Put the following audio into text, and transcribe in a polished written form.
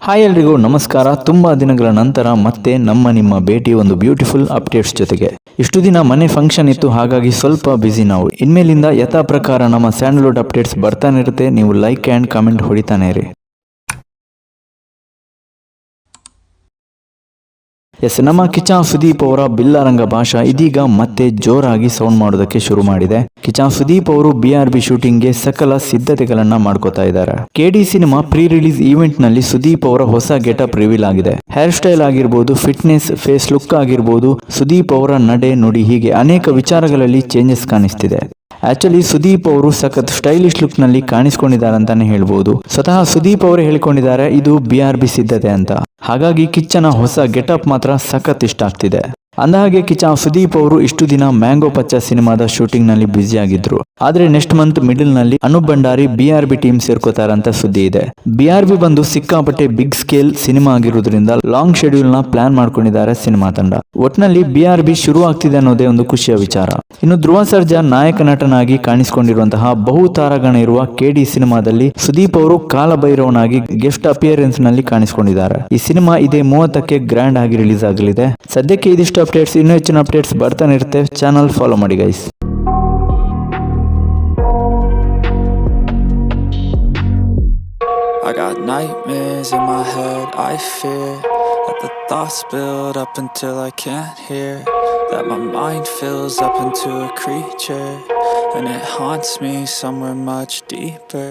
Hi ಎಲ್ರಿಗೂ ನಮಸ್ಕಾರ. ತುಂಬಾ ದಿನಗಳ ನಂತರ ಮತ್ತೆ ನಿಮ್ಮ ಭೇಟಿ ಒಂದು ಬ್ಯೂಟಿಫುಲ್ ಅಪ್ಡೇಟ್ಸ್ ಜೊತೆಗೆ. ಇಷ್ಟು ದಿನ ಮನೆ ಫಂಕ್ಷನ್ ಇತ್ತು, ಹಾಗಾಗಿ ಸ್ವಲ್ಪ ಬಿಸಿ ನಾವು. ಇನ್ಮೇಲಿಂದ ಯಥಾ ಪ್ರಕಾರ ನಮ್ಮ ಸ್ಯಾಂಡಲ್ವುಡ್ ಅಪ್ಡೇಟ್ಸ್ ಬರ್ತಾನೆ ಇರುತ್ತೆ. ನೀವು ಲೈಕ್ ಆ್ಯಂಡ್ ಕಾಮೆಂಟ್ ಹೊಡಿತಾನೆ ಇರಿ. ನಮ್ಮ ಕಿಚ್ಚ ಸುದೀಪ್ ಅವರ ಬಿಲ್ಲಾರಂಗ ಭಾಷಾ ಇದೀಗ ಮತ್ತೆ ಜೋರಾಗಿ ಸೌಂಡ್ ಮಾಡೋದಕ್ಕೆ ಶುರು ಮಾಡಿದೆ. ಕಿಚ್ಚ ಸುದೀಪ್ ಅವರು BRB ಶೂಟಿಂಗ್ಗೆ ಸಕಲ ಸಿದ್ಧತೆಗಳನ್ನ ಮಾಡ್ಕೋತಾ ಇದ್ದಾರೆ. KD cinema pre release event ನಲ್ಲಿ ಸುದೀಪ್ ಅವರ ಹೊಸ ಗೆಟಪ್ ರಿವೀಲ್ ಆಗಿದೆ. ಹೇರ್ ಸ್ಟೈಲ್ ಆಗಿರ್ಬೋದು, ಫಿಟ್ನೆಸ್, ಫೇಸ್ ಲುಕ್ ಆಗಿರ್ಬೋದು, ಸುದೀಪ್ ಅವರ ನಡೆ ನುಡಿ ಹೀಗೆ ಅನೇಕ ವಿಚಾರಗಳಲ್ಲಿ ಚೇಂಜಸ್ ಕಾಣಿಸ್ತಿದೆ. ಆಕ್ಚುಲಿ ಸುದೀಪ್ ಅವರು ಸಖತ್ ಸ್ಟೈಲಿಶ್ ಲುಕ್ ನಲ್ಲಿ ಕಾಣಿಸ್ಕೊಂಡಿದ್ದಾರೆ ಅಂತಾನೆ ಹೇಳ್ಬೋದು. ಸ್ವತಃ ಸುದೀಪ್ ಅವರೇ ಹೇಳಿಕೊಂಡಿದ್ದಾರೆ ಇದು BRB ಸಿದ್ಧತೆ ಅಂತ. ಹಾಗಾಗಿ ಕಿಚ್ಚನ ಹೊಸ ಗೆಟಪ್ ಮಾತ್ರ ಸಖತ್ ಇಷ್ಟ ಆಗ್ತಿದೆ. ಅಂದಹಾಗೆ ಕಿಚ್ಚ ಸುದೀಪ್ ಅವರು ಇಷ್ಟು ದಿನ ಮ್ಯಾಂಗೋ ಪಚ್ಚ ಸಿನಿಮಾದ ಶೂಟಿಂಗ್ ನಲ್ಲಿ ಬ್ಯುಸಿ ಆಗಿದ್ರು. ಆದ್ರೆ ನೆಕ್ಸ್ಟ್ ಮಂತ್ ಮಿಡಲ್ ನಲ್ಲಿ ಅನೂಪ್ ಭಂಡಾರಿ BRB ಟೀಮ್ ಸೇರ್ಕೋತಾರಂತ ಸುದ್ದಿ ಇದೆ. BRB ಬಂದು ಸಿಕ್ಕಾಪಟ್ಟೆ ಬಿಗ್ ಸ್ಕೇಲ್ ಸಿನಿಮಾ ಆಗಿರೋದ್ರಿಂದ ಲಾಂಗ್ ಶೆಡ್ಯೂಲ್ ನ ಪ್ಲಾನ್ ಮಾಡ್ಕೊಂಡಿದ್ದಾರೆ ಸಿನಿಮಾ ತಂಡ. ಒಟ್ನಲ್ಲಿ BRB ಶುರು ಆಗ್ತಿದೆ ಅನ್ನೋದೇ ಒಂದು ಖುಷಿಯ ವಿಚಾರ. ಇನ್ನು ಧ್ರುವ ಸರ್ಜಾ ನಾಯಕ ನಟನಾಗಿ ಕಾಣಿಸಿಕೊಂಡಿರುವಂತಹ ಬಹು ತಾರಾಗಣ ಇರುವ KD ಸಿನಿಮಾದಲ್ಲಿ ಸುದೀಪ್ ಅವರು ಕಾಲಭೈರವನಾಗಿ ಗೆಸ್ಟ್ ಅಪಿಯರೆನ್ಸ್ ನಲ್ಲಿ ಕಾಣಿಸಿಕೊಂಡಿದ್ದಾರೆ. ಈ ಸಿನಿಮಾ ಇದೇ 30ಕ್ಕೆ ಗ್ರ್ಯಾಂಡ್ ಆಗಿ ರಿಲೀಸ್ ಆಗಲಿದೆ. ಸದ್ಯಕ್ಕೆ ಇದಿಷ್ಟು ಅಪ್ಡೇಟ್ಸ್. ಇನ್ನೂ ಹೆಚ್ಚಿನ ಅಪ್ಡೇಟ್ಸ್ ಬರ್ತಾನೆ ಇರುತ್ತೆ. ಚಾನಲ್ ಫಾಲೋ ಮಾಡಿ guys. I got nightmares in my head, I fear that the thoughts build up until I can't hear, that my mind fills up into a creature and it haunts me somewhere much deeper.